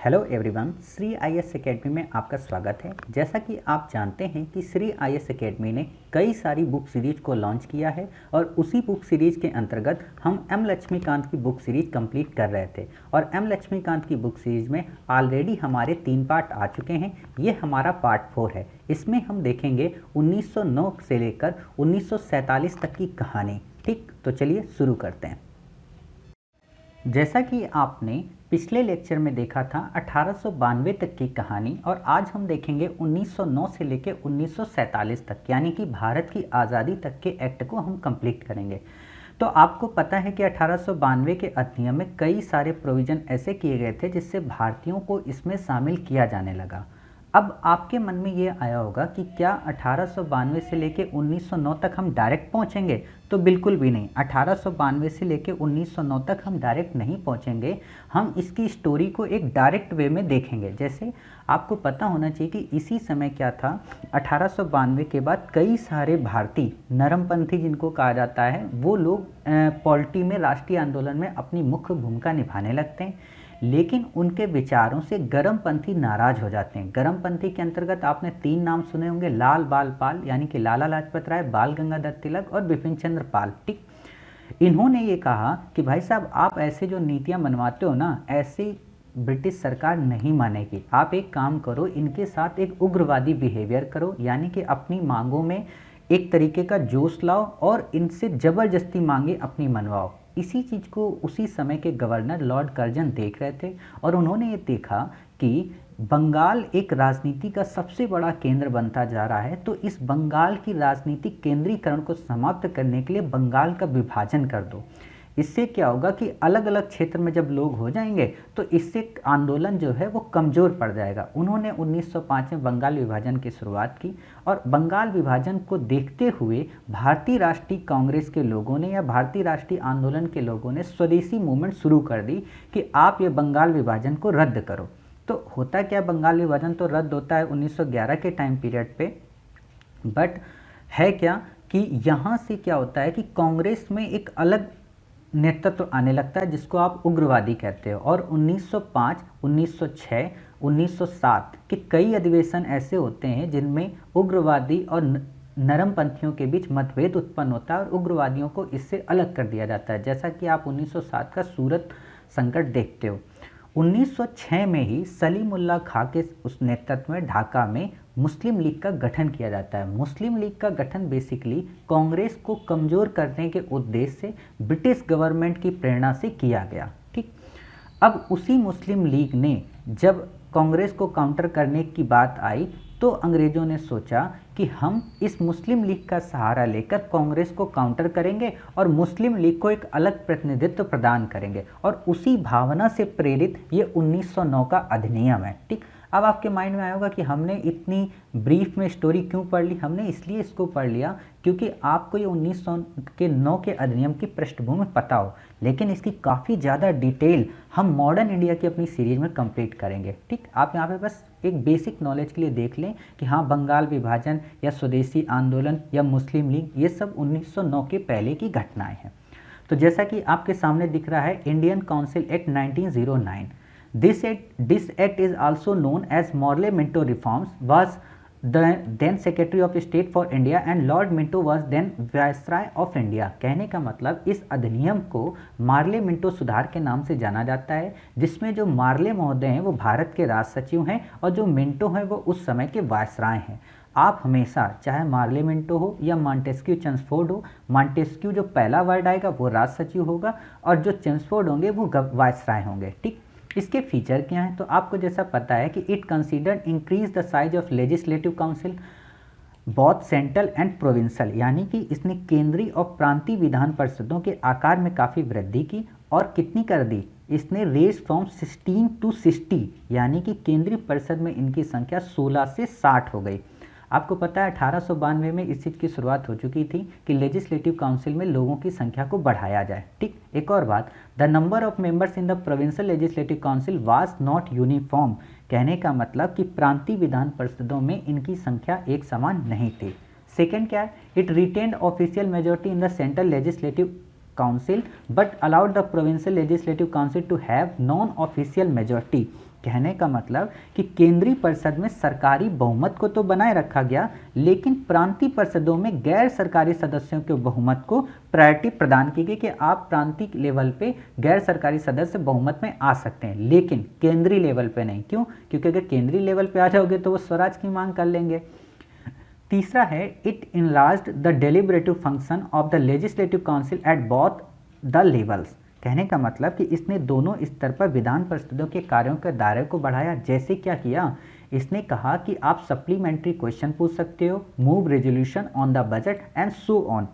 Hello everyone, Shri IAS academy में आपका स्वागत है। जैसा कि आप जानते हैं कि श्री आईएएस एकेडमी ने कई सारी बुक सीरीज को लॉन्च किया है और उसी बुक सीरीज के अंतर्गत हम एम लक्ष्मीकांत की बुक सीरीज कंप्लीट कर रहे थे और एम लक्ष्मीकांत की बुक सीरीज में ऑलरेडी हमारे 3 पार्ट आ चुके हैं। ये हमारा पार्ट 4 है। इसमें हम देखेंगे 1909 से लेकर 1947 तक की कहानी। ठीक, तो चलिए शुरू करते हैं। जैसा कि आपने पिछले लेक्चर में देखा था 1892 तक की कहानी और आज हम देखेंगे 1909 से लेकर 1947 तक, यानी कि भारत की आज़ादी तक के एक्ट को हम कंप्लीट करेंगे। तो आपको पता है कि 1892 के अधिनियम में कई सारे प्रोविज़न ऐसे किए गए थे जिससे भारतीयों को इसमें शामिल किया जाने लगा। अब आपके मन में ये आया होगा कि क्या 1892 से लेकर 1909 तक हम डायरेक्ट पहुंचेंगे? तो बिल्कुल भी नहीं। 1892 से लेकर 1909 तक हम डायरेक्ट नहीं पहुंचेंगे। हम इसकी स्टोरी को एक डायरेक्ट वे में देखेंगे। जैसे आपको पता होना चाहिए कि इसी समय क्या था, 1892 के बाद कई सारे भारतीय नरमपंथी जिनको कहा जाता है वो लोग पॉलिटी में, राष्ट्रीय आंदोलन में अपनी मुख्य भूमिका निभाने लगते हैं, लेकिन उनके विचारों से गरमपंथी नाराज हो जाते हैं। गरमपंथी के अंतर्गत आपने 3 नाम सुने होंगे, लाल बाल पाल यानी कि लाला लाजपत राय, बाल गंगाधर तिलक और बिपिन चंद्र पाल। ठीक, इन्होंने ये कहा कि भाई साहब, आप ऐसे जो नीतियां बनवाते हो ना, ऐसी ब्रिटिश सरकार नहीं मानेगी। आप एक काम करो, इनके साथ एक उग्रवादी बिहेवियर करो, यानी कि अपनी मांगों में एक तरीके का जोश लाओ और इनसे ज़बरदस्ती मांगे अपनी मनवाओ। इसी चीज़ को उसी समय के गवर्नर लॉर्ड कर्जन देख रहे थे और उन्होंने ये देखा कि बंगाल एक राजनीति का सबसे बड़ा केंद्र बनता जा रहा है, तो इस बंगाल की राजनीतिक केंद्रीकरण को समाप्त करने के लिए बंगाल का विभाजन कर दो। इससे क्या होगा कि अलग अलग क्षेत्र में जब लोग हो जाएंगे तो इससे आंदोलन जो है वो कमज़ोर पड़ जाएगा। उन्होंने 1905 में बंगाल विभाजन की शुरुआत की और बंगाल विभाजन को देखते हुए भारतीय राष्ट्रीय कांग्रेस के लोगों ने या भारतीय राष्ट्रीय आंदोलन के लोगों ने स्वदेशी मूवमेंट शुरू कर दी कि आप ये बंगाल विभाजन को रद्द करो। तो होता क्या, बंगाल विभाजन तो रद्द होता है 1911 के टाइम पीरियड पे, बट है क्या कि यहाँ से क्या होता है कि कांग्रेस में एक अलग नेतृत्व आने लगता है जिसको आप उग्रवादी कहते हो। और 1905, 1906, 1907 के कई अधिवेशन ऐसे होते हैं जिनमें उग्रवादी और नरमपंथियों के बीच मतभेद उत्पन्न होता है और उग्रवादियों को इससे अलग कर दिया जाता है। जैसा कि आप 1907 का सूरत संकट देखते हो। 1906 में ही सलीमुल्लाह खां के उस नेतृत्व में ढाका में मुस्लिम लीग का गठन किया जाता है। मुस्लिम लीग का गठन बेसिकली कांग्रेस को कमज़ोर करने के उद्देश्य से ब्रिटिश गवर्नमेंट की प्रेरणा से किया गया। ठीक, अब उसी मुस्लिम लीग ने जब कांग्रेस को काउंटर करने की बात आई तो अंग्रेज़ों ने सोचा कि हम इस मुस्लिम लीग का सहारा लेकर कांग्रेस को काउंटर करेंगे और मुस्लिम लीग को एक अलग प्रतिनिधित्व प्रदान करेंगे, और उसी भावना से प्रेरित ये 1909 का अधिनियम है। ठीक, अब आपके माइंड में आया होगा कि हमने इतनी ब्रीफ में स्टोरी क्यों पढ़ ली। हमने इसलिए इसको पढ़ लिया क्योंकि आपको ये 1909 के अधिनियम की पृष्ठभूमि पता हो, लेकिन इसकी काफ़ी ज़्यादा डिटेल हम मॉडर्न इंडिया की अपनी सीरीज में कंप्लीट करेंगे। ठीक, आप यहाँ पे बस एक बेसिक नॉलेज के लिए देख लें कि हाँ, बंगाल विभाजन या स्वदेशी आंदोलन या मुस्लिम लीग, ये सब 1909 के पहले की घटनाएँ हैं। तो जैसा कि आपके सामने दिख रहा है, Indian council act 1909, This act is also known as Morley-Minto reforms, was the then Secretary of State for India and Lord Minto was then Viceroy of India। कहने का मतलब इस अधिनियम को मार्ले मिंटो सुधार के नाम से जाना जाता है, जिसमें जो मार्ले महोदय हैं वो भारत के राज सचिव हैं और जो मिंटो हैं वो उस समय के वायसराय हैं। आप हमेशा चाहे मार्ले मिंटो हो या मॉन्टेस्क्यू चेम्सफोर्ड हो, मॉन्टेस्क्यू जो पहला वर्ड आएगा वो राज सचिव होगा और जो चेम्सफोर्ड होंगे वो वायसराय होंगे। ठीक, इसके फीचर क्या हैं? तो आपको जैसा पता है कि it considered increase the size of legislative council both central and provincial, यानी कि इसने केंद्रीय और प्रांतीय विधान परिषदों के आकार में काफ़ी वृद्धि की। और कितनी कर दी इसने? रेज फ्रॉम 16 to 60, यानी कि केंद्रीय परिषद में इनकी संख्या 16 से 60 हो गई। आपको पता है 1892 में इस चीज़ की शुरुआत हो चुकी थी कि लेजिस्लेटिव काउंसिल में लोगों की संख्या को बढ़ाया जाए। ठीक, एक और बात, the number of members in the provincial legislative council was not uniform. कहने का मतलब कि प्रांतीय विधान परिषदों में इनकी संख्या एक समान नहीं थी। सेकेंड क्या है? It retained official majority in the central legislative council but allowed the provincial legislative council to have non official majority. कहने का मतलब कि केंद्रीय परिषद में सरकारी बहुमत को तो बनाए रखा गया, लेकिन प्रांतीय परिषदों में गैर सरकारी सदस्यों के बहुमत को प्रायोरिटी प्रदान की गई कि आप प्रांतीय लेवल पे गैर सरकारी सदस्य बहुमत में आ सकते हैं, लेकिन केंद्रीय लेवल पे नहीं। क्यों? क्योंकि अगर केंद्रीय लेवल पे आ जाओगे तो वो स्वराज की मांग कर लेंगे। तीसरा है it enlarged the deliberative function of the legislative council at both the levels. कहने का मतलब कि इसने दोनों स्तर पर विधान परिषदों के कार्यों के दायरे को बढ़ाया। जैसे क्या किया, इसने कहा कि आप सप्लीमेंट्री क्वेश्चन पूछ सकते हो, move resolution on the budget and so on,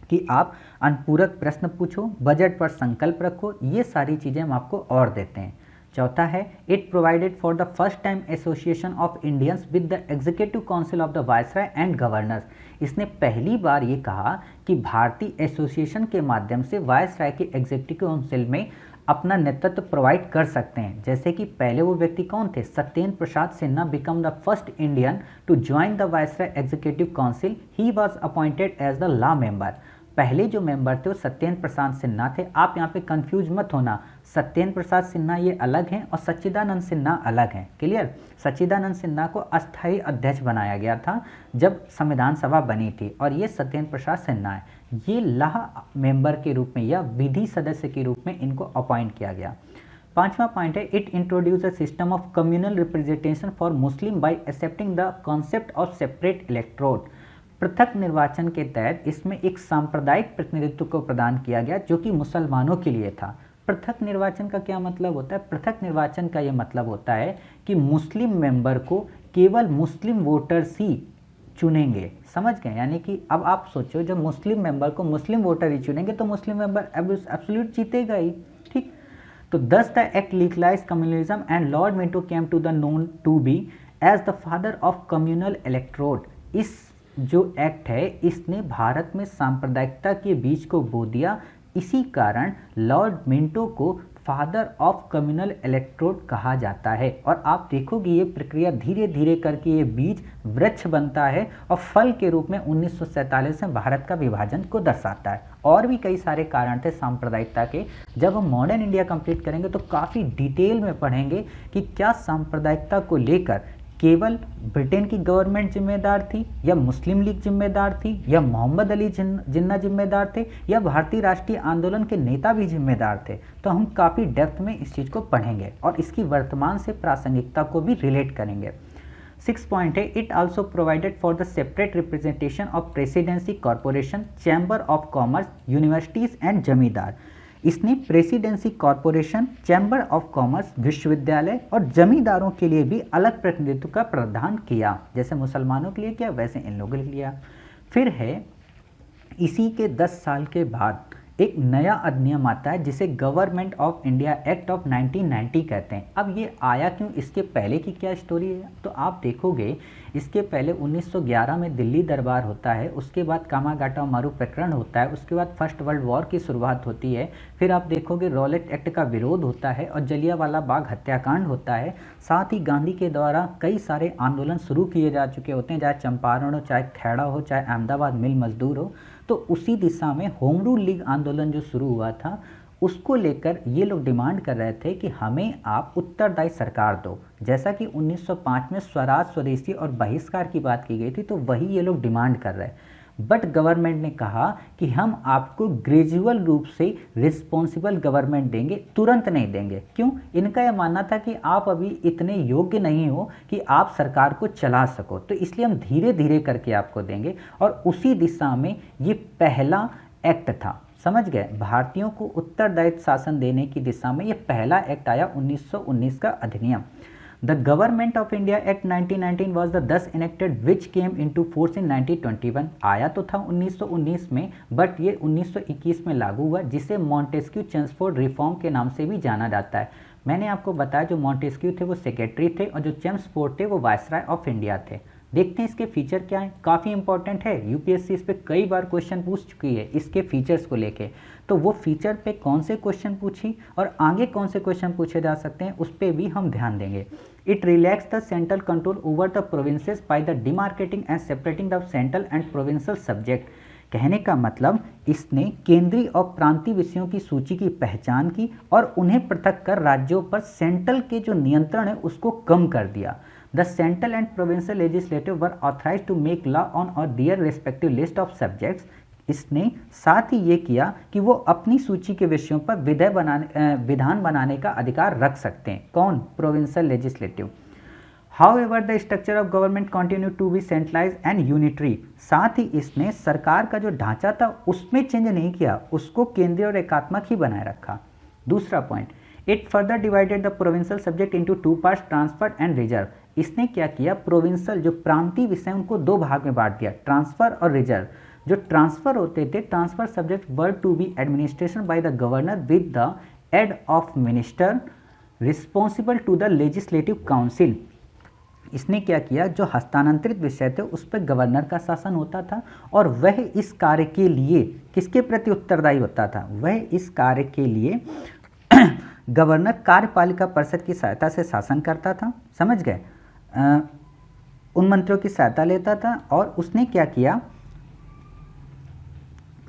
कि आप अनुपूरक प्रश्न पूछो, बजट पर संकल्प रखो, ये सारी चीज़ें हम आपको और देते हैं। चौथा है it provided for the first time association of Indians with the executive council of the viceroy and governors. इसने पहली बार ये कहा कि भारतीय एसोसिएशन के माध्यम से वायसराय के एग्जीक्यूटिव काउंसिल में अपना नेतृत्व प्रोवाइड कर सकते हैं। जैसे कि पहले वो व्यक्ति कौन थे, Satyendra Prasad Sinha became the first Indian to join the viceroy executive council. He was appointed as the law member. पहले जो मेंबर थे वो सत्येंद्र प्रसाद सिन्हा थे। आप यहाँ पे कंफ्यूज मत होना, सत्येंद्र प्रसाद सिन्हा ये अलग हैं और सच्चिदानंद सिन्हा अलग हैं। क्लियर? सच्चिदानंद सिन्हा को अस्थायी अध्यक्ष बनाया गया था जब संविधान सभा बनी थी, और ये सत्येंद्र प्रसाद सिन्हा है। ये लॉ मेंबर के रूप में या विधि सदस्य के रूप में इनको अपॉइंट किया गया। पांचवा पॉइंट है it introduce a system of communal representation for Muslim bye accepting the concept of separate electorate. पृथक निर्वाचन के तहत इसमें एक सांप्रदायिक प्रतिनिधित्व को प्रदान किया गया जो कि मुसलमानों के लिए था। पृथक निर्वाचन का क्या मतलब होता है? पृथक निर्वाचन का ये मतलब होता है कि मुस्लिम मेंबर को केवल मुस्लिम वोटर्स ही चुनेंगे। समझ गए? यानी कि अब आप सोचो, जब मुस्लिम मेंबर को मुस्लिम वोटर ही चुनेंगे तो मुस्लिम मेंबर एब्सोल्यूट जीतेगा ही। ठीक, तो thus the act legalise communalism and Lord Minto came to the known to be as the father of communal electorate. इस जो एक्ट है इसने भारत में सांप्रदायिकता के बीज को बो दिया। इसी कारण लॉर्ड मिंटो को फादर ऑफ कम्युनल इलेक्टोरेट कहा जाता है। और आप देखोगे ये प्रक्रिया धीरे धीरे करके ये बीज वृक्ष बनता है और फल के रूप में 1947 में भारत का विभाजन को दर्शाता है। और भी कई सारे कारण थे सांप्रदायिकता के। जब हम मॉडर्न इंडिया कंप्लीट करेंगे तो काफ़ी डिटेल में पढ़ेंगे कि क्या सांप्रदायिकता को लेकर केवल ब्रिटेन की गवर्नमेंट जिम्मेदार थी, या मुस्लिम लीग जिम्मेदार थी, या मोहम्मद अली जिन्ना जिम्मेदार थे, या भारतीय राष्ट्रीय आंदोलन के नेता भी जिम्मेदार थे। तो हम काफ़ी डेप्थ में इस चीज़ को पढ़ेंगे और इसकी वर्तमान से प्रासंगिकता को भी रिलेट करेंगे। 6 पॉइंट है it also provided for the separate representation of presidency corporation, chamber of commerce, universities and जमींदार। इसने presidency corporation, chamber of commerce, विश्वविद्यालय और जमींदारों के लिए भी अलग प्रतिनिधित्व का प्रावधान किया। जैसे मुसलमानों के लिए किया वैसे इन लोगों के लिए किया। फिर है इसी के 10 साल के बाद एक नया अधिनियम आता है जिसे government of India act of 1990 कहते हैं। अब ये आया क्यों, इसके पहले की क्या स्टोरी है, तो आप देखोगे इसके पहले 1911 में दिल्ली दरबार होता है, उसके बाद कामागाटा मारू प्रकरण होता है, उसके बाद फर्स्ट वर्ल्ड वॉर की शुरुआत होती है, फिर आप देखोगे रॉलेट एक्ट का विरोध होता है और जलियांवाला बाग हत्याकांड होता है। साथ ही गांधी के द्वारा कई सारे आंदोलन शुरू किए जा चुके होते हैं, चाहे चंपारण हो, चाहे खेड़ा हो, चाहे अहमदाबाद मिल मजदूर हो। तो उसी दिशा में होम रूल लीग आंदोलन जो शुरू हुआ था उसको लेकर ये लोग डिमांड कर रहे थे कि हमें आप उत्तरदायी सरकार दो। जैसा कि 1905 में स्वराज, स्वदेशी और बहिष्कार की बात की गई थी, तो वही ये लोग डिमांड कर रहे हैं। बट गवर्नमेंट ने कहा कि हम आपको ग्रेजुअल रूप से रिस्पॉन्सिबल गवर्नमेंट देंगे, तुरंत नहीं देंगे। क्यों? इनका यह मानना था कि आप अभी इतने योग्य नहीं हो कि आप सरकार को चला सको, तो इसलिए हम धीरे धीरे करके आपको देंगे। और उसी दिशा में ये पहला एक्ट था। समझ गए? भारतीयों को उत्तरदायित्व शासन देने की दिशा में ये पहला एक्ट आया, 1919 का अधिनियम। The government of India act 1919 was the thus enacted which came into force in 1921। आया तो था 1919 में, बट ये 1921 में लागू हुआ, जिसे मॉन्टेस्क्यू चेम्सफोर्ड रिफॉर्म के नाम से भी जाना जाता है। मैंने आपको बताया जो मॉन्टेस्क्यू थे वो सेक्रेटरी थे और जो चेम्सफोर्ड थे वो वायसराय ऑफ इंडिया थे। देखते हैं इसके फीचर क्या हैं, काफ़ी इंपॉर्टेंट है, यूपीएससी इस पर कई बार क्वेश्चन पूछ चुकी है इसके फीचर्स को लेके। तो वो फीचर पे कौन से क्वेश्चन पूछी और आगे कौन से क्वेश्चन पूछे जा सकते हैं उस पर भी हम ध्यान देंगे। It relax the central control over the provinces by the demarcating and separating the central and provincial subject. कहने का मतलब इसने केंद्रीय और प्रांतीय विषयों की सूची की पहचान की और उन्हें पृथक कर राज्यों पर सेंट्रल के जो नियंत्रण है उसको कम कर दिया। The central and provincial legislative were authorise to make law on और their respective list of subjects. इसने साथ ही ये किया कि वो अपनी सूची के विषयों पर विधान बनाने का अधिकार रख सकते हैं। कौन? Provincial legislative. However, the structure of government continued to be centralized and unitary। साथ ही इसने सरकार का जो ढांचा था उसमें चेंज नहीं किया, उसको केंद्रीय और एकात्मक ही बनाए रखा। दूसरा point, it further divided the provincial subject into two parts, transfer and reserve. इसने क्या किया? प्रोविंशियल जो प्रांतीय विषय उनको दो भाग में बांट दिया, ट्रांसफर और रिजर्व। जो ट्रांसफर होते थे, transfer subject were to be administration by the governor with the aid of minister responsible to the legislative council. इसने क्या किया? जो हस्तांतरित विषय थे उस पर गवर्नर का शासन होता था और वह इस कार्य के लिए किसके प्रति उत्तरदायी होता था? वह इस कार्य के लिए गवर्नर कार्यपालिका परिषद की सहायता से शासन करता था। समझ गए? उन मंत्रियों की सहायता लेता था और उसने क्या किया?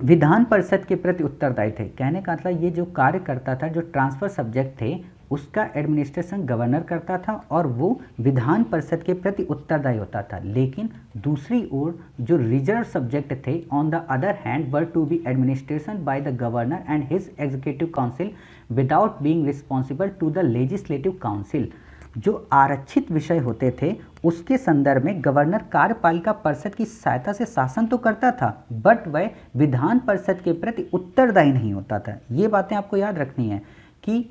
विधान परिषद के प्रति उत्तरदायी थे। कहने का मतलब ये जो कार्य करता था, जो ट्रांसफर सब्जेक्ट थे उसका एडमिनिस्ट्रेशन गवर्नर करता था और वो विधान परिषद के प्रति उत्तरदायी होता था। लेकिन दूसरी ओर जो रिजर्व सब्जेक्ट थे on the other hand were to be administration by the governor and his executive council without being responsible to the legislative council. जो आरक्षित विषय होते थे उसके संदर्भ में गवर्नर कार्यपालिका परिषद की सहायता से शासन तो करता था बट वह विधान परिषद के प्रति उत्तरदायी नहीं होता था। ये बातें आपको याद रखनी है कि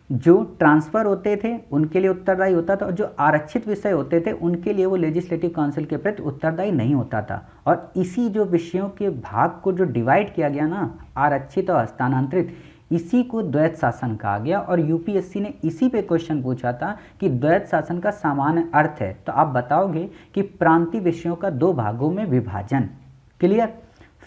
जो ट्रांसफ़र होते थे उनके लिए उत्तरदायी होता था और जो आरक्षित विषय होते थे उनके लिए वो लेजिस्लेटिव काउंसिल के प्रति उत्तरदायी नहीं होता था। और इसी जो विषयों के भाग को जो डिवाइड किया गया ना, आरक्षित और हस्तांतरित, इसी को द्वैत शासन कहा गया। और यूपीएससी ने इसी पे क्वेश्चन पूछा था कि द्वैत शासन का सामान्य अर्थ है, तो आप बताओगे कि प्रांतीय विषयों का दो भागों में विभाजन। क्लियर?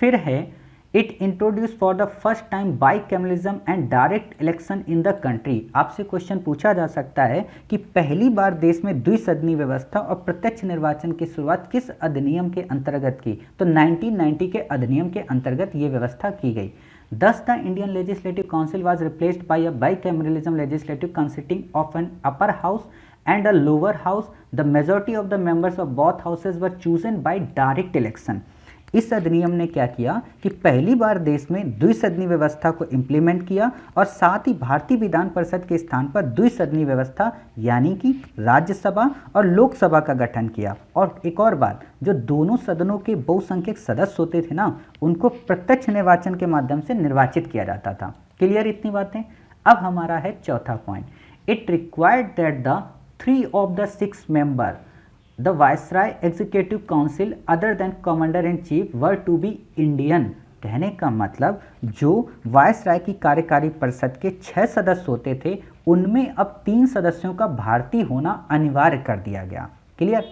फिर है it introduce for the first time bicameralism and direct election in the country. आपसे क्वेश्चन पूछा जा सकता है कि पहली बार देश में द्विसदनीय व्यवस्था और प्रत्यक्ष निर्वाचन की शुरुआत किस अधिनियम के अंतर्गत की? तो 1990 के अधिनियम के अंतर्गत ये व्यवस्था की गई। Thus, the Indian Legislative Council was replaced by a bicameralism legislative consisting of an upper house and a lower house. The majority of the members of both houses were chosen by direct election। इस अधिनियम ने क्या किया कि पहली बार देश में द्विसदनीय व्यवस्था को इम्प्लीमेंट किया और साथ ही भारतीय विधान परिषद के स्थान पर द्विसदनीय व्यवस्था यानी कि राज्यसभा और लोकसभा का गठन किया। और एक और बात, जो दोनों सदनों के बहुसंख्यक सदस्य होते थे ना, उनको प्रत्यक्ष निर्वाचन के माध्यम से निर्वाचित किया जाता था। क्लियर इतनी बातें? अब हमारा है चौथा point, it required that the 3 of the 6 member The Viceroy Executive Council other than Commander in Chief were to be Indian। कहने का मतलब जो वायसराय की कार्यकारी परिषद के 6 सदस्य होते थे उनमें अब 3 सदस्यों का भारतीय होना अनिवार्य कर दिया गया। क्लियर?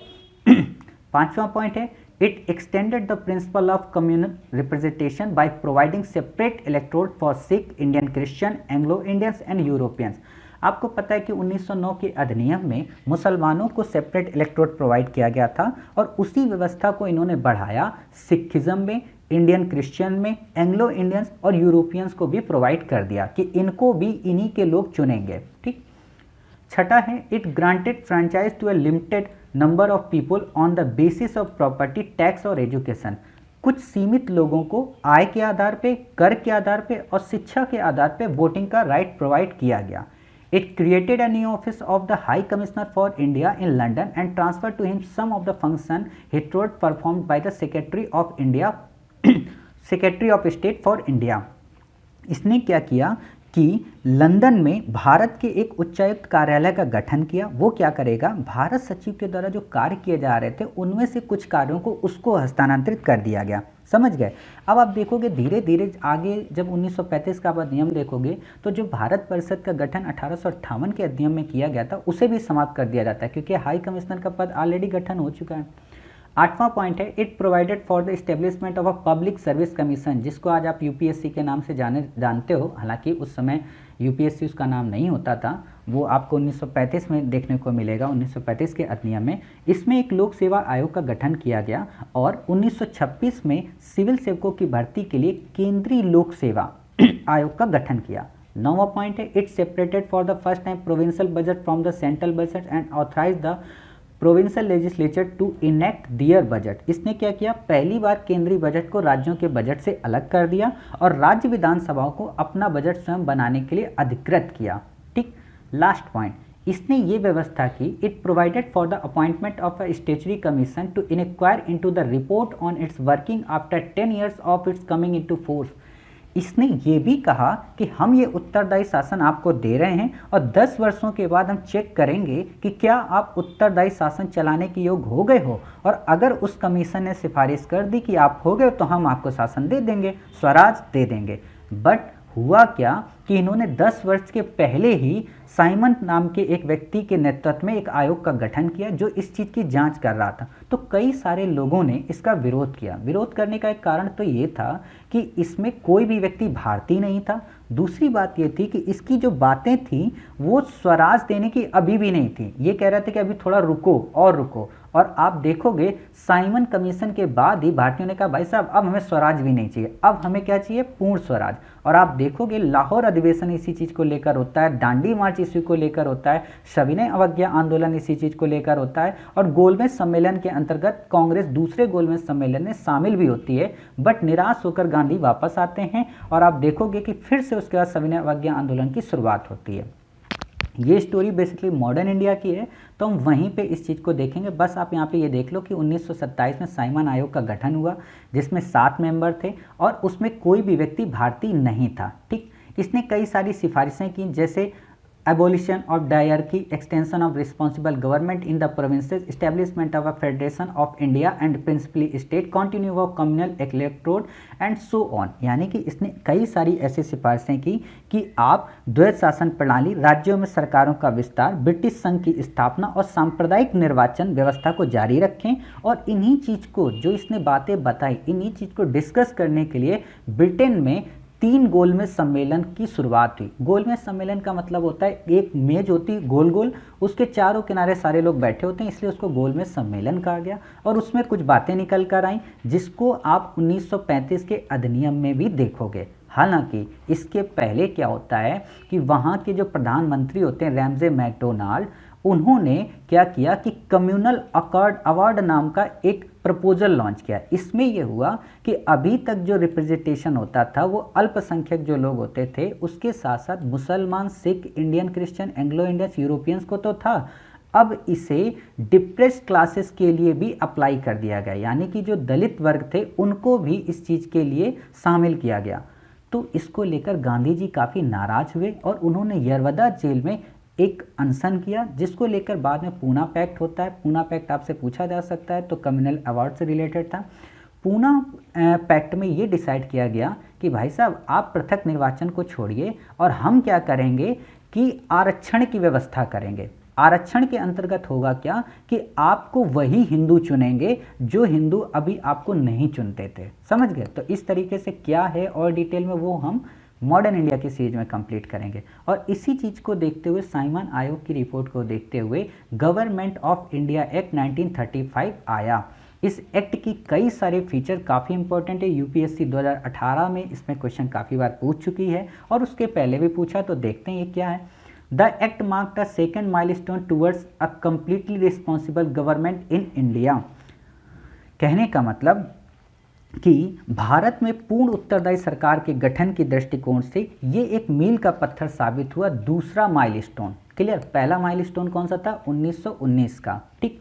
पांचवा पॉइंट है it extended the principle of communal representation by providing separate electorate for Sikh, Indian Christian, Anglo Indians and Europeans. आपको पता है कि 1909 के अधिनियम में मुसलमानों को सेपरेट इलेक्टोरेट प्रोवाइड किया गया था और उसी व्यवस्था को इन्होंने बढ़ाया सिखिज्म में, इंडियन क्रिश्चियन में, एंग्लो इंडियंस और यूरोपियंस को भी प्रोवाइड कर दिया कि इनको भी इन्हीं के लोग चुनेंगे। ठीक। छठा है it granted franchise to a limited number of people on the basis of property, tax और एजुकेशन। कुछ सीमित लोगों को आय के आधार पे, कर के आधार पे और शिक्षा के आधार पे वोटिंग का राइट प्रोवाइड किया गया। It created a new office of the High Commissioner for India in London and transferred to him some of the function hitherto performed by the Secretary of India, Secretary of State for India। इसने क्या किया कि London में भारत के एक उच्चायुक्त कार्यालय का गठन किया। वो क्या करेगा? भारत सचिव के द्वारा जो कार्य किए जा रहे थे उनमें से कुछ कार्यों को उसको हस्तांतरित कर दिया गया। समझ गए? अब आप देखोगे धीरे धीरे आगे जब 1935 का अधिनियम देखोगे तो जो भारत परिषद का गठन 1858 के अधिनियम में किया गया था उसे भी समाप्त कर दिया जाता है क्योंकि हाई कमिश्नर का पद ऑलरेडी गठन हो चुका है। आठवां पॉइंट है it provided for the establishment of a public service commission, जिसको आज आप यूपीएससी के नाम से जानते हो। हालांकि उस समय यूपीएससी उसका नाम नहीं होता था, वो आपको 1935 में देखने को मिलेगा। 1935 के अधिनियम में इसमें एक लोक सेवा आयोग का गठन किया गया और 1926 में सिविल सेवकों की भर्ती के लिए केंद्रीय लोक सेवा आयोग का गठन किया। 9वां पॉइंट है, it separated for the first time provincial budget from the central budget and authorise the provincial legislature to enact their budget. इसने क्या किया, पहली बार केंद्रीय बजट को राज्यों के बजट से अलग कर दिया और राज्य विधानसभाओं को अपना बजट स्वयं बनाने के लिए अधिकृत किया। ठीक, लास्ट पॉइंट, इसने ये व्यवस्था की, it provided for the appointment of a statutory commission to inquire into the report on its working after 10 years of its coming into force. इसने ये भी कहा कि हम ये उत्तरदायी शासन आपको दे रहे हैं और 10 वर्षों के बाद हम चेक करेंगे कि क्या आप उत्तरदायी शासन चलाने के योग्य हो गए हो, और अगर उस कमीशन ने सिफारिश कर दी कि आप हो गए तो हम आपको शासन दे देंगे, स्वराज दे देंगे। बट हुआ क्या कि इन्होंने 10 वर्ष के पहले ही साइमन नाम के एक व्यक्ति के नेतृत्व में एक आयोग का गठन किया जो इस चीज़ की जांच कर रहा था। तो कई सारे लोगों ने इसका विरोध किया। विरोध करने का एक कारण तो ये था कि इसमें कोई भी व्यक्ति भारतीय नहीं था। दूसरी बात ये थी कि इसकी जो बातें थी वो स्वराज देने की अभी भी नहीं थी। ये कह रहे थे कि अभी थोड़ा रुको और रुको, और आप देखोगे साइमन कमीशन के बाद ही भारतीयों ने कहा भाई साहब अब हमें स्वराज भी नहीं चाहिए, अब हमें क्या चाहिए, पूर्ण स्वराज। और आप देखोगे लाहौर अधिवेशन इसी चीज़ को लेकर होता है, दांडी मार्च इसी को लेकर होता है, सविनय अवज्ञा आंदोलन इसी चीज़ को लेकर होता है, और गोलमेज सम्मेलन के अंतर्गत कांग्रेस दूसरे गोलमेज सम्मेलन में शामिल भी होती है। बट निराश होकर गांधी वापस आते हैं और आप देखोगे कि फिर से उसके बाद सविनय अवज्ञा आंदोलन की शुरुआत होती है। ये स्टोरी बेसिकली मॉडर्न इंडिया की है, तो हम वहीं पे इस चीज़ को देखेंगे। बस आप यहाँ पे ये देख लो कि 1927 में साइमन आयोग का गठन हुआ जिसमें 7 मेंबर थे और उसमें कोई भी व्यक्ति भारतीय नहीं था। ठीक, इसने कई सारी सिफारिशें की, जैसे abolition of diarchy, extension of responsible government in the provinces, establishment of a federation of India and principally state, continuing of communal electorate and so on। यानी कि इसने कई सारी ऐसी सिफारिशें की कि आप द्वैत शासन प्रणाली, राज्यों में सरकारों का विस्तार, ब्रिटिश संघ की स्थापना और सांप्रदायिक निर्वाचन व्यवस्था को जारी रखें। और इन्हीं चीज़ को जो इसने बातें बताई, इन्हीं चीज़ को डिस्कस करने के लिए ब्रिटेन में 3 गोलमेज सम्मेलन की शुरुआत हुई। गोलमेज सम्मेलन का मतलब होता है एक मेज होती गोल गोल, उसके चारों किनारे सारे लोग बैठे होते हैं, इसलिए उसको गोलमेज सम्मेलन कहा गया। और उसमें कुछ बातें निकल कर आई जिसको आप 1935 के अधिनियम में भी देखोगे। हालांकि इसके पहले क्या होता है कि वहाँ के जो प्रधानमंत्री होते हैं रैमजे मैकडोनाल्ड, उन्होंने क्या किया कि कम्युनल अकॉर्ड अवार्ड नाम का एक प्रपोजल लॉन्च किया। इसमें यह हुआ कि अभी तक जो रिप्रेजेंटेशन होता था वो अल्पसंख्यक जो लोग होते थे, उसके साथ साथ मुसलमान, Sikh, Indian Christian, Anglo Indians, Europeans को तो था, अब इसे डिप्रेस्ड क्लासेस के लिए भी अप्लाई कर दिया गया, यानी कि जो दलित वर्ग थे उनको भी इस चीज़ के लिए शामिल किया गया। तो इसको लेकर गांधी जी काफ़ी नाराज हुए और उन्होंने यरवदा जेल में एक अनशन किया, जिसको लेकर बाद में पूना पैक्ट होता है। पूना पैक्ट आपसे पूछा जा सकता है तो कम्युनल अवार्ड से रिलेटेड था। पूना पैक्ट में ये डिसाइड किया गया कि भाई साहब आप पृथक निर्वाचन को छोड़िए और हम क्या करेंगे कि आरक्षण की व्यवस्था करेंगे। आरक्षण के अंतर्गत होगा क्या कि आपको वही हिंदू चुनेंगे जो हिंदू अभी आपको नहीं चुनते थे। समझ गए? तो इस तरीके से क्या है और डिटेल में वो हम मॉडर्न इंडिया की सीरीज में कंप्लीट करेंगे। और इसी चीज़ को देखते हुए, साइमन आयोग की रिपोर्ट को देखते हुए गवर्नमेंट ऑफ इंडिया एक्ट 1935 आया। इस एक्ट की कई सारे फीचर काफ़ी इंपॉर्टेंट है। यूपीएससी 2018 में इसमें क्वेश्चन काफ़ी बार पूछ चुकी है और उसके पहले भी पूछा, तो देखते हैं ये क्या है। The act marked a second milestone towards a completely responsible government in India. कहने का मतलब कि भारत में पूर्ण उत्तरदायी सरकार के गठन की दृष्टिकोण से ये एक मील का पत्थर साबित हुआ। दूसरा माइलस्टोन क्लियर। पहला माइलस्टोन कौन सा था? 1919 का। ठीक,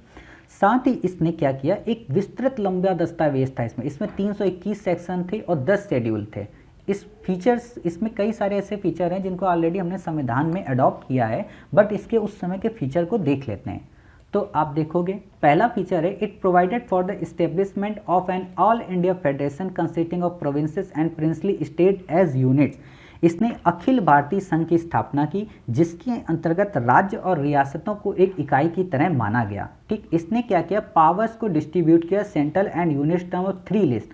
साथ ही इसने क्या किया, एक विस्तृत लंबा दस्तावेज था। इसमें 321 सेक्शन थे और 10 शेड्यूल थे। इस फीचर्स, इसमें कई सारे ऐसे फीचर हैं जिनको ऑलरेडी हमने संविधान में अडॉप्ट किया है, बट इसके उस समय के फीचर को देख लेते हैं। तो आप देखोगे पहला फीचर है, it provided for the establishment of an all India federation consisting of provinces and princely state as units. इसने अखिल भारतीय संघ की स्थापना की जिसके अंतर्गत राज्य और रियासतों को एक इकाई की तरह माना गया। ठीक, इसने क्या किया, पावर्स को डिस्ट्रीब्यूट किया central and unit term of 3 list,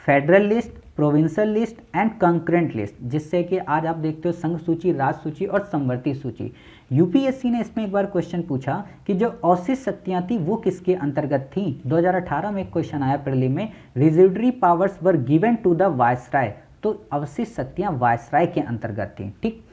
federal list, provincial list and concurrent list, जिससे कि आज आप देखते हो संघ सूची, राज सूची और संवर्ती सूची। यूपीएससी ने इसमें एक बार क्वेश्चन पूछा कि जो अवशिष्ट शक्तियां थी वो किसके अंतर्गत थी। 2018 में एक क्वेश्चन आया प्रीलिम में, residuary powers were given to the viceroy, तो अवशिष्ट शक्तियां वायसराय के अंतर्गत थी। ठीक,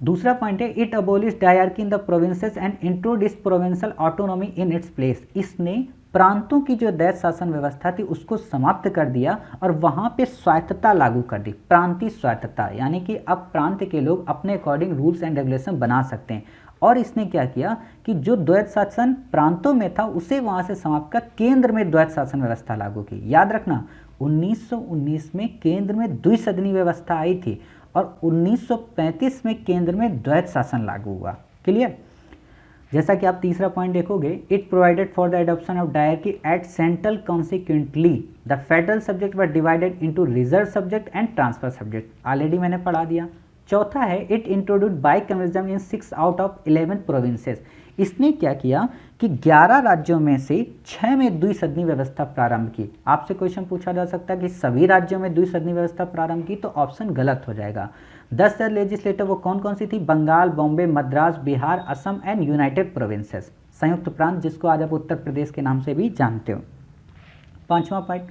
दूसरा पॉइंट है it abolish dyarchy in the provinces and introduce provincial autonomy in its place, इसने प्रांतों की जो दैत्य शासन व्यवस्था थी उसको समाप्त कर दिया और वहां पे स्वायत्तता लागू कर दी, प्रांतीय स्वायत्तता, यानी कि अब प्रांत के लोग अपने अकॉर्डिंग रूल्स एंड रेगुलेशन बना सकते हैं। और इसने क्या किया कि जो द्वैत शासन प्रांतों में था उसे वहां से समाप्त कर केंद्र में द्वैत शासन व्यवस्था लागू की। याद रखना 1919 में केंद्र में द्विसदनी व्यवस्था आई थी और 1935 में केंद्र में द्वैत शासन लागू हुआ। क्लियर। जैसा कि आप तीसरा पॉइंट देखोगे, it provided for the adoption of diarchy at central, consequently the federal subject were divided into reserve subject and transfer subject, already मैंने पढ़ा दिया। चौथा है it introduce bicameralism in 6 out of 11 provinces, इसने क्या किया कि 11 राज्यों में से 6 में द्विसदनी व्यवस्था प्रारंभ की। आपसे क्वेश्चन पूछा जा सकता है कि सभी राज्यों में द्विसदनी व्यवस्था प्रारंभ की, तो ऑप्शन गलत हो जाएगा। 10 लेजिस्लेटर वो कौन कौन सी थी, Bengal, Bombay, Madras, Bihar, Assam and United Provinces, संयुक्त प्रांत, जिसको आज आप उत्तर प्रदेश के नाम से भी जानते हो। पांचवा point,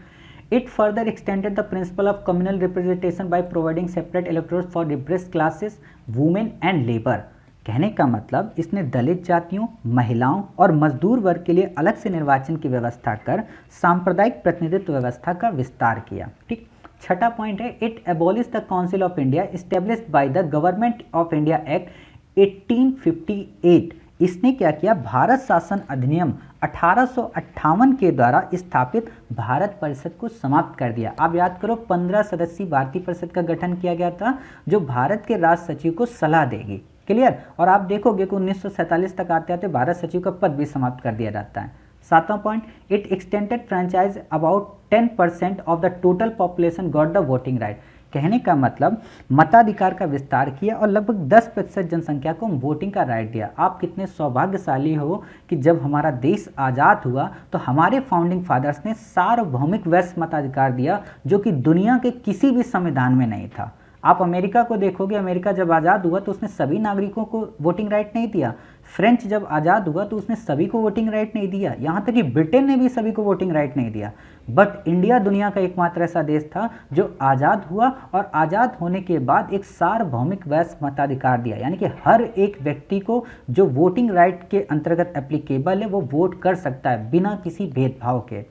it further extended the principle of communal representation by providing separate electorates for depressed classes, women and labour. कहने का मतलब इसने दलित जातियों, महिलाओं और मजदूर वर्ग के लिए अलग से निर्वाचन की व्यवस्था कर सांप्रदायिक प्रतिनिधित्व व्यवस्था का विस्तार किया। ठीक। छठा पॉइंट है it abolish the council of India established by the government of India act 1858, इसने क्या किया, भारत शासन अधिनियम 1858 के द्वारा स्थापित भारत परिषद को समाप्त कर दिया। आप याद करो 15 सदस्यीय भारतीय परिषद का गठन किया गया था जो भारत के राष्ट्र सचिव को सलाह देगी। क्लियर। और आप देखोगे कि 1947 तक आते आते भारत सचिव का पद भी समाप्त कर दिया जाता है। सातवां point, it extended franchise about 10% of the total population got the voting right. कहने का मतलब मताधिकार का विस्तार किया और लगभग 10% जनसंख्या को वोटिंग का राइट दिया। आप कितने सौभाग्यशाली हो कि जब हमारा देश आज़ाद हुआ तो हमारे फाउंडिंग फादर्स ने सार्वभौमिक वैश्य मताधिकार दिया, जो कि दुनिया के किसी भी संविधान में नहीं था। आप अमेरिका को देखोगे, अमेरिका जब आज़ाद हुआ तो उसने सभी नागरिकों को वोटिंग राइट नहीं दिया। फ्रेंच जब आज़ाद हुआ तो उसने सभी को वोटिंग राइट नहीं दिया, यहाँ तक कि ब्रिटेन ने भी सभी को वोटिंग राइट नहीं दिया। बट इंडिया दुनिया का एकमात्र ऐसा देश था जो आज़ाद हुआ और आज़ाद होने के बाद एक सार्वभौमिक वैश्य मताधिकार दिया, यानी कि हर एक व्यक्ति को जो वोटिंग राइट के अंतर्गत एप्लीकेबल है वो वोट कर सकता है बिना किसी भेदभाव के।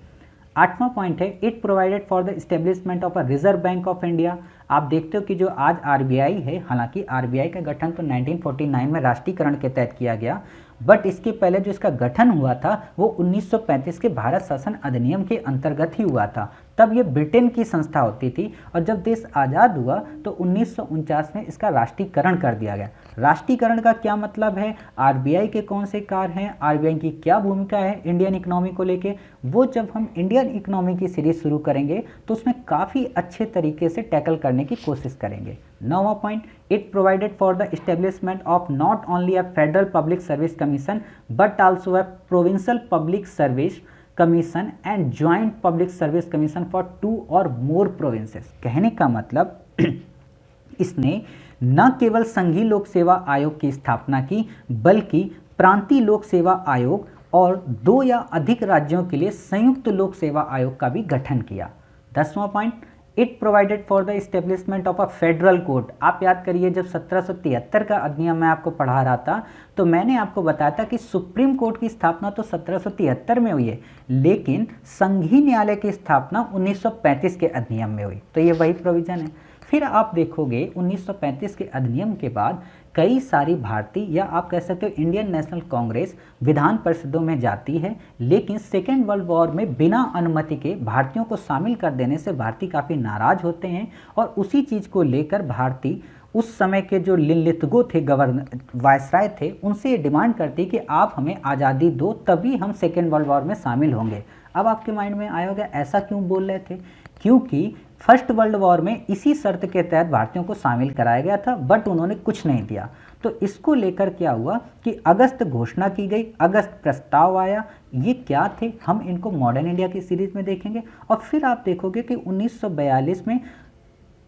आठवां पॉइंट है it provided for the establishment of a reserve bank of India. आप देखते हो कि जो आज आरबीआई है, हालांकि आरबीआई का गठन तो 1949 में राष्ट्रीयकरण के तहत किया गया, बट इसके पहले जो इसका गठन हुआ था वो 1935 के भारत शासन अधिनियम के अंतर्गत ही हुआ था। तब ये ब्रिटेन की संस्था होती थी और जब देश आज़ाद हुआ तो 1949 में इसका राष्ट्रीयकरण कर दिया गया। राष्ट्रीयकरण का क्या मतलब है, आरबीआई के कौन से कार्य हैं, आरबीआई की क्या भूमिका है इंडियन इकोनॉमी को लेके, वो जब हम इंडियन इकोनॉमी की सीरीज शुरू करेंगे तो उसमें काफ़ी अच्छे तरीके से टैकल करने की कोशिश करेंगे। नौवां point, it provided for the establishment of not only a federal public service commission but also a provincial public service commission and joint public service commission for 2 और मोर प्रोविंसेस। कहने का मतलब इसने न केवल संघीय लोक सेवा आयोग की स्थापना की बल्कि प्रांतीय लोक सेवा आयोग और 2 या अधिक राज्यों के लिए संयुक्त लोक सेवा आयोग का भी गठन किया। 10वां point, it provided for the establishment of a federal court. आप याद करिए जब 1773 का अधिनियम मैं आपको पढ़ा रहा था तो मैंने आपको बताया था कि सुप्रीम कोर्ट की स्थापना तो 1773 में हुई है, लेकिन संघीय न्यायालय की स्थापना 1935 के अधिनियम में हुई। तो ये वही प्रोविजन है। फिर आप देखोगे 1935 के अधिनियम के बाद कई सारी भारतीय या आप कह सकते हो इंडियन नेशनल कांग्रेस विधान परिषदों में जाती है, लेकिन सेकेंड वर्ल्ड वॉर में बिना अनुमति के भारतीयों को शामिल कर देने से भारतीय काफ़ी नाराज होते हैं और उसी चीज़ को लेकर भारतीय उस समय के जो लिनलिथगो थे, गवर्नर वायसराय थे, उनसे ये डिमांड करती कि आप हमें आज़ादी दो तभी हम सेकेंड वर्ल्ड वॉर में शामिल होंगे। अब आपके माइंड में आया होगा ऐसा क्यों बोल रहे थे, क्योंकि फर्स्ट वर्ल्ड वॉर में इसी शर्त के तहत भारतीयों को शामिल कराया गया था, बट उन्होंने कुछ नहीं दिया। तो इसको लेकर क्या हुआ कि अगस्त घोषणा की गई, अगस्त प्रस्ताव आया। ये क्या थे, हम इनको मॉडर्न इंडिया की सीरीज में देखेंगे। और फिर आप देखोगे कि 1942 में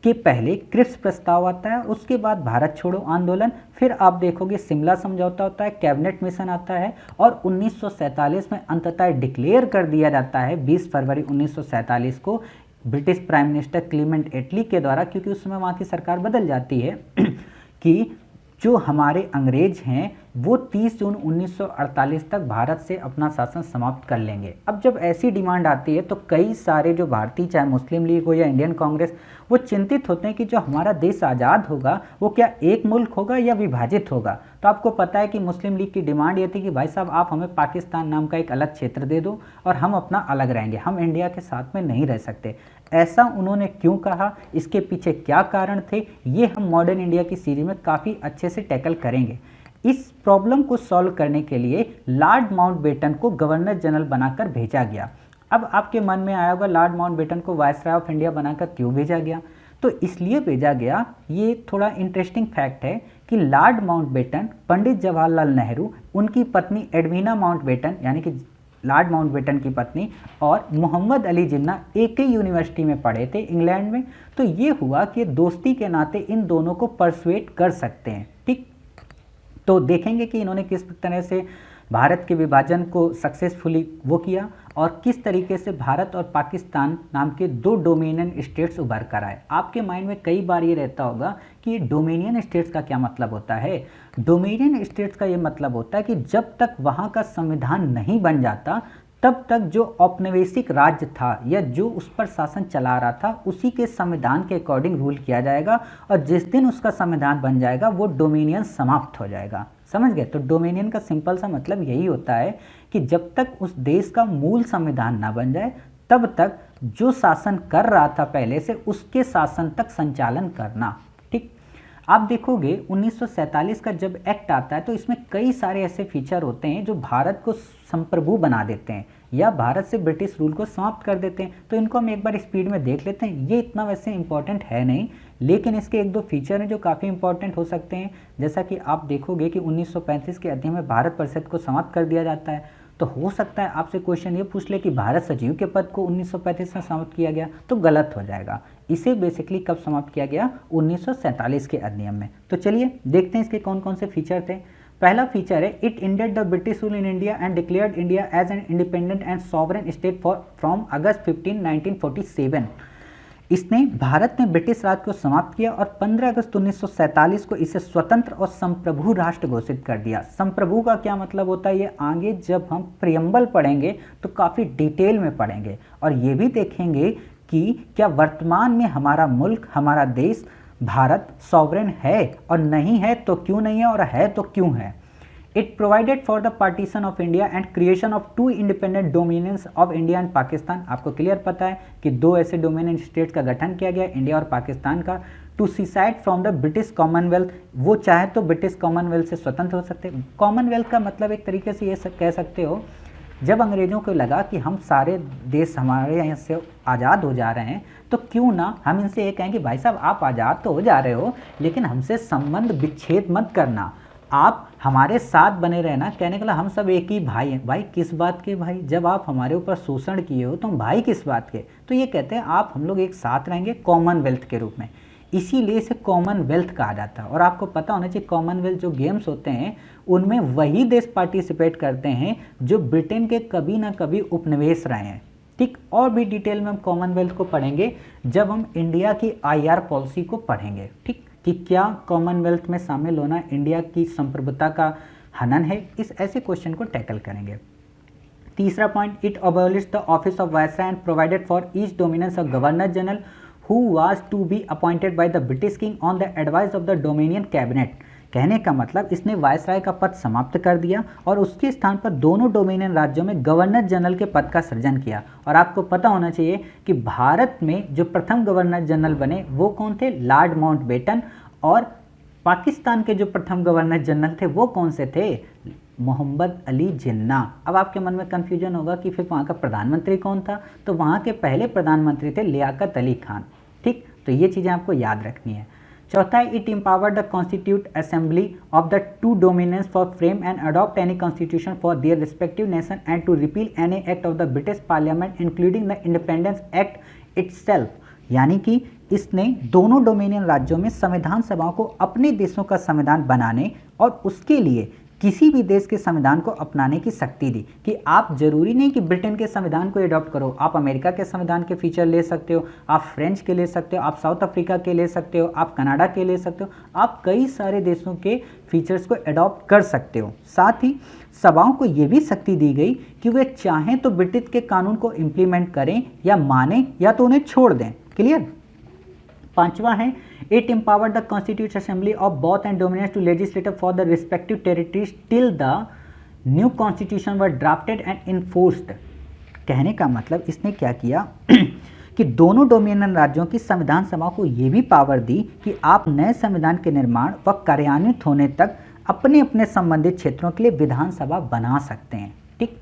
के पहले क्रिप्स प्रस्ताव आता है, उसके बाद भारत छोड़ो आंदोलन, फिर आप देखोगे शिमला समझौता होता है, कैबिनेट मिशन आता है, और 1947 में अंततः डिक्लेयर कर दिया जाता है 20 फरवरी 1947 को ब्रिटिश प्राइम मिनिस्टर क्लीमेंट एटली के द्वारा, क्योंकि उस समय वहाँ की सरकार बदल जाती है कि जो हमारे अंग्रेज हैं वो 30 जून 1948 तक भारत से अपना शासन समाप्त कर लेंगे। अब जब ऐसी डिमांड आती है तो कई सारे जो भारतीय, चाहे मुस्लिम लीग हो या इंडियन कांग्रेस, वो चिंतित होते हैं कि जो हमारा देश आज़ाद होगा वो क्या एक मुल्क होगा या विभाजित होगा। तो आपको पता है कि मुस्लिम लीग की डिमांड ये थी कि भाई साहब आप हमें पाकिस्तान नाम का एक अलग क्षेत्र दे दो और हम अपना अलग रहेंगे, हम इंडिया के साथ में नहीं रह सकते। ऐसा उन्होंने क्यों कहा, इसके पीछे क्या कारण थे, ये हम मॉडर्न इंडिया की सीरीज में काफ़ी अच्छे से टैकल करेंगे। इस प्रॉब्लम को सॉल्व करने के लिए लॉर्ड माउंटबेटन को गवर्नर जनरल बनाकर भेजा गया। अब आपके मन में आया होगा लॉर्ड माउंटबेटन को वायसराय ऑफ इंडिया बनाकर क्यों भेजा गया। तो इसलिए भेजा गया, ये थोड़ा इंटरेस्टिंग फैक्ट है कि लॉर्ड माउंटबेटन, पंडित जवाहरलाल नेहरू, उनकी पत्नी एडवीना माउंटबेटन यानी कि लॉर्ड माउंटबेटन की पत्नी, और मोहम्मद अली जिन्ना एक ही यूनिवर्सिटी में पढ़े थे इंग्लैंड में। तो ये हुआ कि दोस्ती के नाते इन दोनों को परसुएट कर सकते हैं। ठीक, तो देखेंगे कि इन्होंने किस तरह से भारत के विभाजन को सक्सेसफुली वो किया और किस तरीके से भारत और पाकिस्तान नाम के दो डोमिनियन स्टेट्स उभर कर आए। आपके माइंड में कई बार ये रहता होगा कि ये डोमिनियन स्टेट्स का क्या मतलब होता है। डोमिनियन स्टेट्स का ये मतलब होता है कि जब तक वहाँ का संविधान नहीं बन जाता तब तक जो औपनिवेशिक राज्य था या जो उस पर शासन चला रहा था उसी के संविधान के अकॉर्डिंग रूल किया जाएगा, और जिस दिन उसका संविधान बन जाएगा वो डोमिनियन समाप्त हो जाएगा। समझ गए। तो डोमिनियन का सिंपल सा मतलब यही होता है कि जब तक उस देश का मूल संविधान ना बन जाए तब तक जो शासन कर रहा था पहले से उसके शासन तक संचालन करना। ठीक, आप देखोगे 1947 का जब एक्ट आता है तो इसमें कई सारे ऐसे फीचर होते हैं जो भारत को संप्रभु बना देते हैं या भारत से ब्रिटिश रूल को समाप्त कर देते हैं। तो इनको हम एक बार स्पीड में देख लेते हैं। ये इतना वैसे इंपॉर्टेंट है नहीं, लेकिन इसके एक दो फीचर हैं जो काफ़ी इंपॉर्टेंट हो सकते हैं। जैसा कि आप देखोगे कि 1935 के अधिनियम में भारत परिषद को समाप्त कर दिया जाता है। तो हो सकता है आपसे क्वेश्चन ये पूछ ले कि भारत सचिव के पद को 1935 में समाप्त किया गया, तो गलत हो जाएगा। इसे बेसिकली कब समाप्त किया गया, 1947 के अधिनियम में। तो चलिए देखते हैं इसके कौन कौन से फीचर थे। पहला फीचर है, it ended the British rule in India and declared India as an independent and sovereign state from August 15, 1947। इसने भारत में ब्रिटिश राज को समाप्त किया और 15 अगस्त 1947 को इसे स्वतंत्र और संप्रभु राष्ट्र घोषित कर दिया। संप्रभु का क्या मतलब होता है, ये आगे जब हम प्रियम्बल पढ़ेंगे तो काफ़ी डिटेल में पढ़ेंगे और ये भी देखेंगे कि क्या वर्तमान में हमारा मुल्क, हमारा देश भारत सॉवरेन है, और नहीं है तो क्यों नहीं है, और है तो क्यों है। It provided for the partition of India and creation of two independent dominions of India and Pakistan। आपको क्लियर पता है कि दो ऐसे डोमिनियन स्टेट्स का गठन किया गया, इंडिया और पाकिस्तान का, to secede from the British Commonwealth. वो चाहे तो ब्रिटिश कॉमनवेल्थ से स्वतंत्र हो सकते। कॉमनवेल्थ का मतलब एक तरीके से ये कह सकते हो, जब अंग्रेजों को लगा कि हम सारे देश हमारे यहाँ से आज़ाद हो जा रहे हैं तो क्यों ना हम इनसे ये कहें कि भाई साहब आप आज़ाद तो हो जा रहे हो लेकिन हमसे संबंध विच्छेद मत करना, आप हमारे साथ बने रहना। कहने का मतलब हम सब एक ही भाई हैं। भाई किस बात के भाई, जब आप हमारे ऊपर शोषण किए हो तो हम भाई किस बात के। तो ये कहते हैं आप हम लोग एक साथ रहेंगे कॉमनवेल्थ के रूप में, इसीलिए इसे कॉमनवेल्थ कहा जाता है। और आपको पता होना चाहिए कॉमनवेल्थ जो गेम्स होते हैं उनमें वही देश पार्टिसिपेट करते हैं जो ब्रिटेन के कभी ना कभी उपनिवेश रहे हैं। ठीक, और भी डिटेल में हम कॉमनवेल्थ को पढ़ेंगे जब हम इंडिया की IR पॉलिसी को पढ़ेंगे। ठीक, कि क्या कॉमनवेल्थ में शामिल होना इंडिया की संप्रभुता का हनन है, इस ऐसे क्वेश्चन को टैकल करेंगे। तीसरा point, it abolished the office of viceroy and provided for each dominions of governor general who was to be appointed by the British king on the advice of the dominion cabinet. कहने का मतलब इसने viceroy का पद समाप्त कर दिया और उसके स्थान पर दोनों डोमिनियन राज्यों में गवर्नर जनरल के पद का सृजन किया। और आपको पता होना चाहिए कि भारत में जो प्रथम गवर्नर जनरल बने वो कौन थे, लॉर्ड माउंटबेटन, और पाकिस्तान के जो प्रथम गवर्नर जनरल थे वो कौन से थे, मोहम्मद अली जिन्ना। अब आपके मन में कन्फ्यूजन होगा कि फिर वहाँ का प्रधानमंत्री कौन था, तो वहाँ के पहले प्रधानमंत्री थे लियाकत अली खान। ठीक, तो ये चीज़ें आपको याद रखनी है। चौथा है, it empower the constitute assembly of the two dominance for frame and adopt any constitution for their respective nation and to repeal any act of the British parliament including the independence act itself. यानी कि इसने दोनों dominion राज्यों में संविधान सभाओं को अपने देशों का संविधान बनाने और उसके लिए किसी भी देश के संविधान को अपनाने की शक्ति दी कि आप जरूरी नहीं कि ब्रिटेन के संविधान को अडॉप्ट करो, आप अमेरिका के संविधान के फीचर ले सकते हो, आप फ्रेंच के ले सकते हो, आप साउथ अफ्रीका के ले सकते हो, आप कनाडा के ले सकते हो, आप कई सारे देशों के फीचर्स को अडॉप्ट कर सकते हो। साथ ही सभाओं को ये भी शक्ति दी गई कि वे चाहें तो ब्रिटिश के कानून को इम्प्लीमेंट करें या माने या तो उन्हें छोड़ दें। क्लियर। पांचवा है, it empower the constitution assembly of both and dominance to legislate for the respective territories till the new constitution were drafted and enforced. कहने का मतलब इसने क्या किया कि दोनों डोमिनियन राज्यों की संविधान सभा को यह भी पावर दी कि आप नए संविधान के निर्माण व कार्यान्वित होने तक अपने अपने संबंधित क्षेत्रों के लिए विधानसभा बना सकते हैं। ठीक।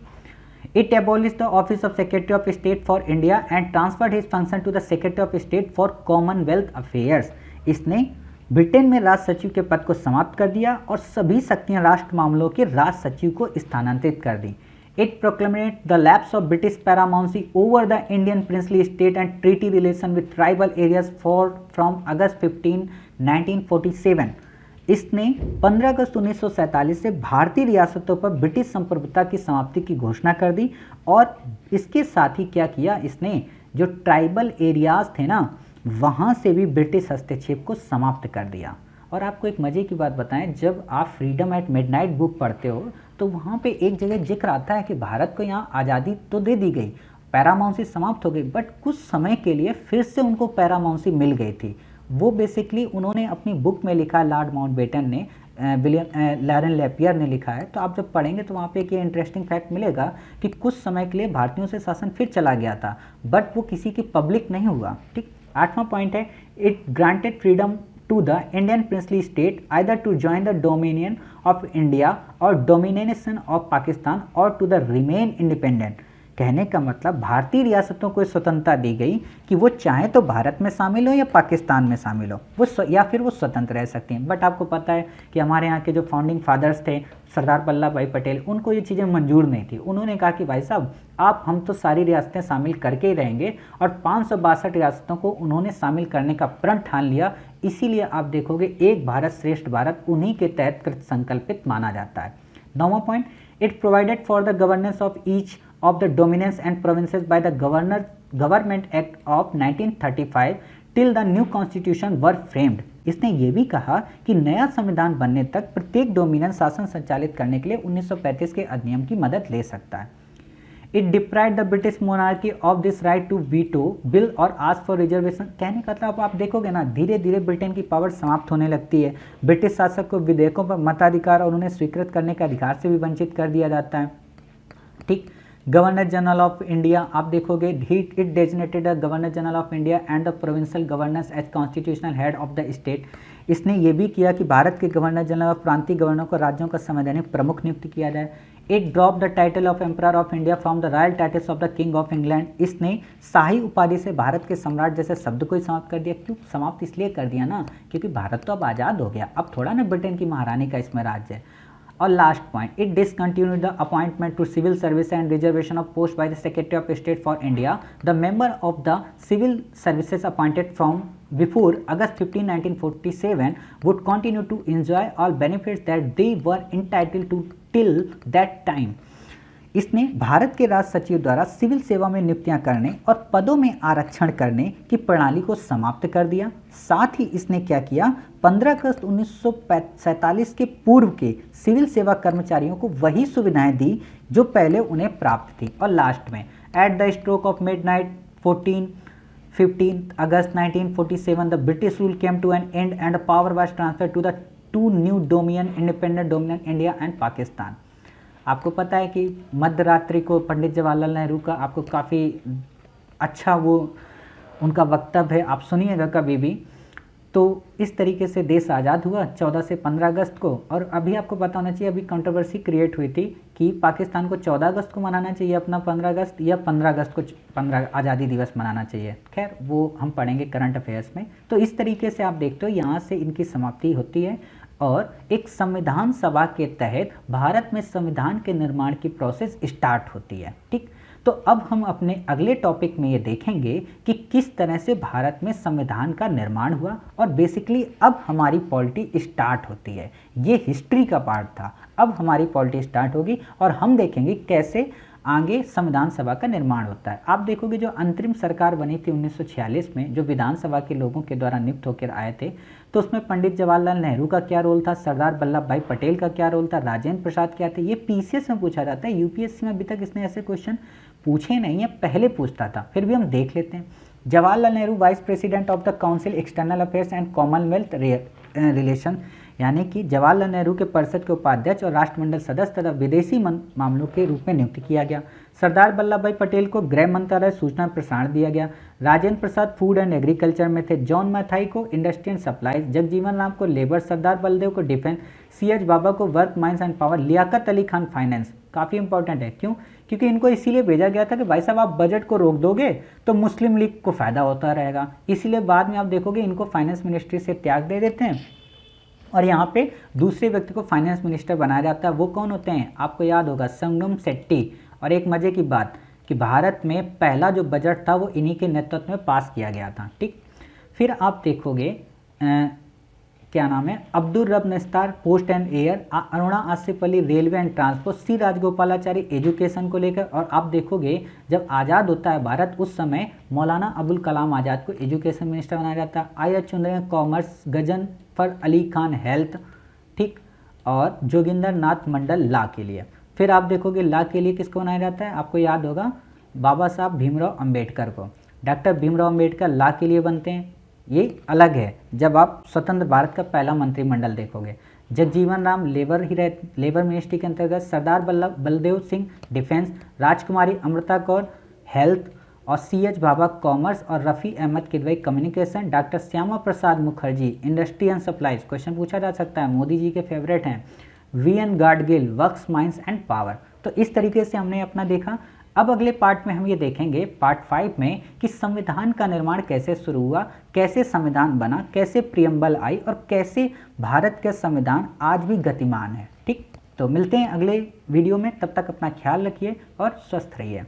It abolished the office of Secretary of State for India and transferred his function to the Secretary of State for Commonwealth Affairs. इसने ब्रिटेन में राज सचिव के पद को समाप्त कर दिया और सभी शक्तियां राष्ट्र मामलों के राज सचिव को स्थानांतरित कर दी। It proclaimed the lapse of British paramountcy over the Indian princely state and treaty relation with tribal areas from August 15, 1947. इसने 15 अगस्त 1947 से भारतीय रियासतों पर ब्रिटिश संप्रभुता की समाप्ति की घोषणा कर दी और इसके साथ ही क्या किया, इसने जो ट्राइबल एरियाज थे ना वहाँ से भी ब्रिटिश हस्तक्षेप को समाप्त कर दिया। और आपको एक मज़े की बात बताएं, जब आप फ्रीडम एट मिडनाइट बुक पढ़ते हो तो वहाँ पे एक जगह जिक्र आता है कि भारत को यहाँ आज़ादी तो दे दी गई, पैरामाउंसी समाप्त हो गई, बट कुछ समय के लिए फिर से उनको पैरामाउंसी मिल गई थी। वो बेसिकली उन्होंने अपनी बुक में लिखा, लॉर्ड माउंटबेटन ने, विलियम लॉरेन लेपियर ने लिखा है। तो आप जब पढ़ेंगे तो वहाँ पे एक ये इंटरेस्टिंग फैक्ट मिलेगा कि कुछ समय के लिए भारतीयों से शासन फिर चला गया था, बट वो किसी की पब्लिक नहीं हुआ। ठीक। 8वां पॉइंट है, it granted freedom to the Indian princely state either to join the dominion of India और डोमिनेशन ऑफ पाकिस्तान और टू द रिमेन इंडिपेंडेंट। कहने का मतलब भारतीय रियासतों को स्वतंत्रता दी गई कि वो चाहे तो भारत में शामिल हो या पाकिस्तान में शामिल हो, या फिर वो स्वतंत्र रह सकती हैं। बट आपको पता है कि हमारे यहाँ के जो फाउंडिंग फादर्स थे सरदार वल्लभ भाई पटेल, उनको ये चीज़ें मंजूर नहीं थी। उन्होंने कहा कि भाई साहब हम तो सारी रियासतें शामिल करके ही रहेंगे, और 562 रियासतों को उन्होंने शामिल करने का प्रण ठान लिया। इसीलिए आप देखोगे एक भारत श्रेष्ठ भारत उन्हीं के तहत कृत संकल्पित माना जाता है। 9वां point, it provided for the governance of each of the dominance and provinces by the Government Act of 1935 till the new constitution were framed. इसने ये भी कहा कि नया संविधान बनने तक प्रत्येक डोमिनियन शासन संचालित करने के लिए 1935 के अधिनियम की मदद ले सकता है। It deprived the British monarchy of this right to veto bill और ask for reservation। कहने का मतलब आप देखोगे ना, धीरे धीरे ब्रिटेन की पावर समाप्त होने लगती है। ब्रिटिश शासक को विधेयकों पर मताधिकार और उन्हें स्वीकृत करने का अधिकार से भी वंचित कर दिया जाता है। ठीक। गवर्नर जनरल ऑफ इंडिया आप देखोगे, it designated the governor general of India and the provincial governors as constitutional head of the state. इसने ये भी किया कि भारत के गवर्नर जनरल और प्रांतीय गवर्नर को राज्यों का संवैधानिक प्रमुख नियुक्त किया जाए। It drop the title of emperor of India from the royal titles of the king of England. इसने शाही उपाधि से भारत के सम्राट जैसे शब्द को ही समाप्त कर दिया। क्यों समाप्त इसलिए कर दिया ना, क्योंकि भारत तो अब आज़ाद हो गया, अब थोड़ा ना ब्रिटेन की महारानी का इसमें राज्य है। और last point, it discontinued the appointment to civil service and reservation of post by the secretary of state for India. The member of the civil services appointed from before August 15, 1947 would continue to enjoy all benefits that they were entitled to till that time. इसने भारत के राज सचिव द्वारा civil सेवा में नियुक्तियां करने और पदों में आरक्षण करने की प्रणाली को समाप्त कर दिया। साथ ही इसने क्या किया, 15 अगस्त 1947 के पूर्व के सिविल सेवा कर्मचारियों को वही सुविधाएं दी जो पहले उन्हें प्राप्त थी। और लास्ट में, at the stroke of midnight 15 August 1947 the British rule came to an end and power was transferred to the to new dominion independent dominion India and Pakistan. आपको पता है कि मध्य रात्रि को पंडित जवाहरलाल नेहरू का आपको काफ़ी अच्छा वो उनका वक्तव्य है, आप सुनिएगा कभी भी। तो इस तरीके से देश आज़ाद हुआ 14 से 15 अगस्त को। और अभी आपको पता होना चाहिए, अभी कंट्रोवर्सी क्रिएट हुई थी कि पाकिस्तान को 14 अगस्त को मनाना चाहिए अपना 15 अगस्त, या 15 अगस्त को 15 आज़ादी दिवस मनाना चाहिए। खैर वो हम पढ़ेंगे करंट अफेयर्स में। तो इस तरीके से आप देखते हो यहाँ से इनकी समाप्ति होती है और एक संविधान सभा के तहत भारत में संविधान के निर्माण की प्रोसेस स्टार्ट होती है। ठीक, तो अब हम अपने अगले टॉपिक में ये देखेंगे कि किस तरह से भारत में संविधान का निर्माण हुआ और बेसिकली अब हमारी पॉलिटी स्टार्ट होती है। ये हिस्ट्री का पार्ट था, अब हमारी पॉलिटी स्टार्ट होगी और हम देखेंगे कैसे आगे संविधान सभा का निर्माण होता है। आप देखोगे जो अंतरिम सरकार बनी थी 1946 में, जो विधानसभा के लोगों के द्वारा नियुक्त होकर आए थे, तो उसमें पंडित जवाहरलाल नेहरू का क्या रोल था, सरदार वल्लभ भाई पटेल का क्या रोल था, राजेंद्र प्रसाद क्या थे। ये पीसीएस में पूछा जाता है, यूपीएससी में अभी तक इसने ऐसे क्वेश्चन पूछे नहीं है, पहले पूछता था, फिर भी हम देख लेते हैं। Jawaharlal Nehru vice president of the council external affairs and Commonwealth relation, यानी कि जवाहरलाल नेहरू के परिषद के उपाध्यक्ष और राष्ट्रमंडल सदस्य तथा विदेशी मामलों के रूप में नियुक्त किया गया। सरदार वल्लभ भाई पटेल को गृह मंत्रालय सूचना प्रसारण दिया गया। Rajendra Prasad food and agriculture में थे। जॉन मैथाई को industry and supplies, Jagjivan Ram को लेबर, सरदार बलदेव को डिफेंस, सीएच बाबा को work, mines and power, Liaquat Ali Khan finance. काफ़ी इंपॉर्टेंट है, क्यों? क्योंकि इनको इसीलिए भेजा गया था कि भाई साहब आप बजट को रोक दोगे तो मुस्लिम लीग को फायदा होता रहेगा, इसीलिए बाद में आप देखोगे इनको फाइनेंस मिनिस्ट्री से त्याग दे देते हैं और यहाँ पे दूसरे व्यक्ति को फाइनेंस मिनिस्टर बनाया जाता है। वो कौन होते हैं? आपको याद होगा, संगम शेट्टी। और एक मजे की बात कि भारत में पहला जो बजट था वो इन्हीं के नेतृत्व में पास किया गया था। ठीक, फिर आप देखोगे क्या नाम है, Abdul Rab Nishtar post and air, Aruna Asaf Ali railway and transport, C Rajagopalachari education को लेकर। और आप देखोगे जब आज़ाद होता है भारत उस समय मौलाना अबुल कलाम आज़ाद को एजुकेशन मिनिस्टर बनाया जाता है। I H Chundrigar commerce, Ghazanfar Ali Khan health, ठीक, और जोगिंदर नाथ मंडल लॉ के लिए। फिर आप देखोगे लॉ के लिए किसको बनाया जाता है? आपको याद होगा बाबा साहब भीमराव अंबेडकर को। डॉक्टर भीमराव अंबेडकर लॉ के लिए बनते हैं, ये अलग है जब आप स्वतंत्र भारत का पहला मंत्रिमंडल देखोगे। जगजीवन राम लेबर मिनिस्ट्री के अंतर्गत, सरदार बलदेव सिंह डिफेंस, राजकुमारी अमृता कौर हेल्थ और सीएच बाबा कॉमर्स और Rafi Ahmed Kidwai communication, doctor Shyama Prasad Mukherjee industry and supplies, question पूछा जा सकता है, मोदी जी के फेवरेट हैं, V N Gadgil works, mines and power. तो इस तरीके से हमने अपना देखा। अब अगले पार्ट में हम ये देखेंगे पार्ट 5 में कि संविधान का निर्माण कैसे शुरू हुआ, कैसे संविधान बना, कैसे प्रियम्बल आई और कैसे भारत का संविधान आज भी गतिमान है। ठीक, तो मिलते हैं अगले वीडियो में, तब तक अपना ख्याल रखिए और स्वस्थ रहिए।